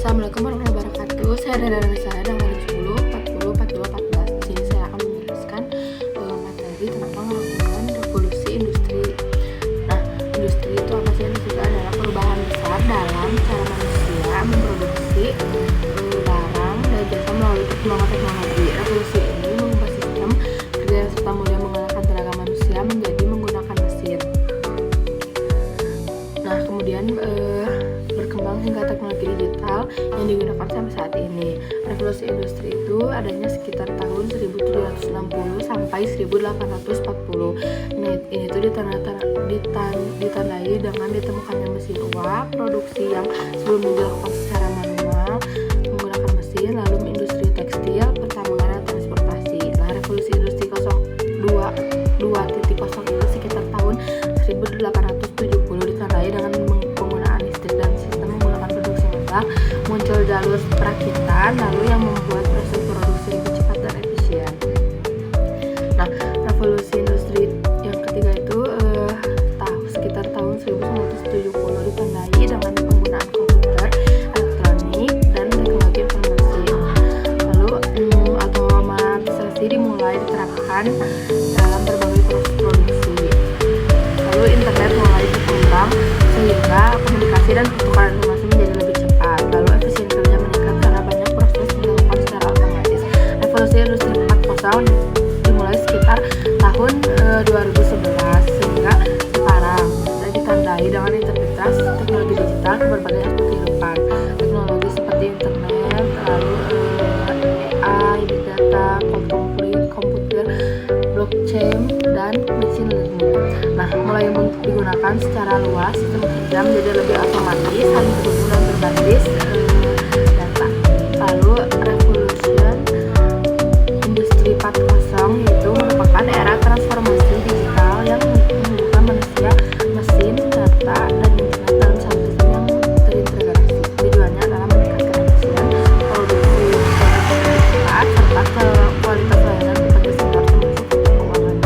Assalamualaikum warahmatullahi wabarakatuh. Saya Rada Rasada dengan 10, 40, 42, 14. Di sini saya akan menjelaskan materi tentang rangkuman revolusi industri. Nah, industri itu apa sih? Industri itu adalah perubahan besar dalam cara manusia memproduksi barang dan jasa melalui teknologi. Revolusi ini mengubah sistem kerja yang serta mulia mengalahkan tenaga manusia menjadi menggunakan mesin. Nah, kemudian berkembang hingga teknologi digital yang digunakan sampai saat ini. Revolusi industri itu adanya sekitar tahun 1760 sampai 1840. Nah, ini tuh ditandai dengan ditemukannya mesin uap, produksi yang sebelumnya dilakukan secara manual menggunakan mesin, lalu industri tekstil, pertambangan, dan transportasi. Nah, revolusi industri 2.0 itu sekitar tahun 1870 ditandai dengan penggunaan listrik dan sistem menggunakan produksi massal, muncul jalur perakitan lalu yang membuat proses produksi lebih cepat dan efisien. Nah, revolusi industri yang ketiga itu sekitar tahun 1970 ditandai dengan penggunaan komputer, elektronik, dan teknologi informasi. Lalu otomatisasi dimulai diterapkan dalam berbagai proses produksi. Lalu internet mulai berkembang sehingga komunikasi dan pertukaran informasi menjadi lebih cepat. Lalu efisien kerja meningkat karena banyak proses dilakukan secara otomatis. Revolusi industri 4.0 dimulai sekitar tahun 2011 sehingga sekarang dan ditandai dengan integritas teknologi digital ke berbagai aspek kehidupan. Teknologi seperti internet, lalu AI, big data, komputer, blockchain, dan machine learning. Nah, mulai digunakan secara luas, sistem kerja menjadi lebih otomatis, saling terhubung dan berbasis data. Lalu revolusi industri 4.0 yaitu merupakan era transformasi digital yang menghubungkan manusia, mesin, data, dan internet dalam satu sistem yang terintegrasi. Tujuannya adalah meningkatkan efisien produksi cepat serta kualitas layanan kepada sektor termasuk keuangan.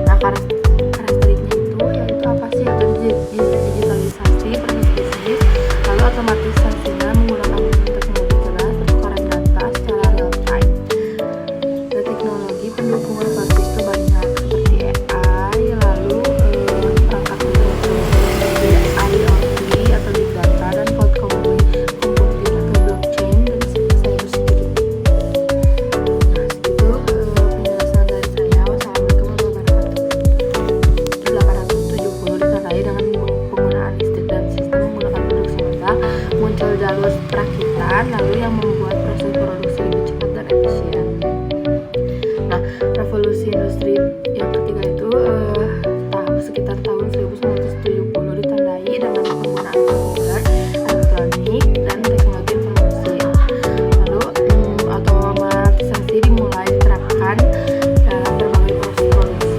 Nah, karakteristiknya itu yaitu apa sih? Yaitu digitalisasi proses bisnis, lalu otomatisasinya menggunakan teknologi cerdas, pertukaran data secara real time. Dan teknologi pendukung revolusi itu banyak seperti AI, lalu perangkat seperti IoT atau big data, dan cloud computing atau blockchain, dan cyber security. Nah, itu penjelasan dari saya. Wassalamualaikum warahmatullahi wabarakatuh. 1870 ditandai dengan penggunaan listrik dan sistem menggunakan produksi massal, muncul jalur perakitan lalu yang membuat proses produksi lebih cepat dan efisien. Nah, revolusi industri yang ketiga itu sekitar tahun 1970 ditandai dengan penggunaan komputer, elektronik, dan teknologi informasi. Lalu otomatisasi dimulai diterapkan dalam berbagai proses produksi.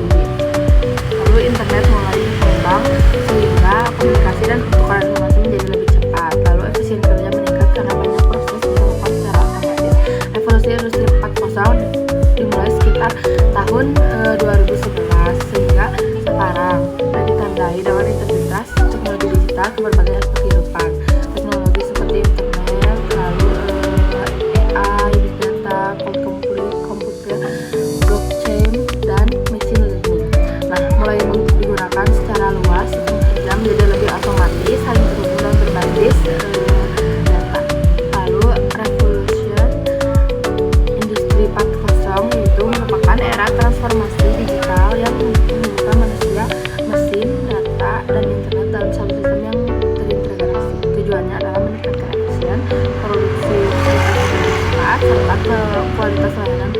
Lalu internet mulai berkembang sehingga komunikasi dan pertukaran informasi menjadi lebih cepat. Lalu efisien kerja meningkat karena banyak proses dilakukan secara otomatis. Revolusi industri 4.0 dimulai sekitar tahun 2011 sehingga sekarang dan ditandai dengan integritas teknologi digital ke berbagai aspek kehidupan. Teknologi seperti internet, lalu AI, big data, cloud computer, blockchain, dan machine learning. Nah, mulai digunakan secara luas, sistem kerja menjadi lebih otomatis, saling terhubung dan berbasis data. Lalu revolusi industri 4.0 yaitu merupakan era transformasi digital yang menghubungkan manusia, mesin, data, dan internet dalam satu sistem yang terintegrasi. Tujuannya adalah meningkatkan efisien produksi cepat serta kualitas layanan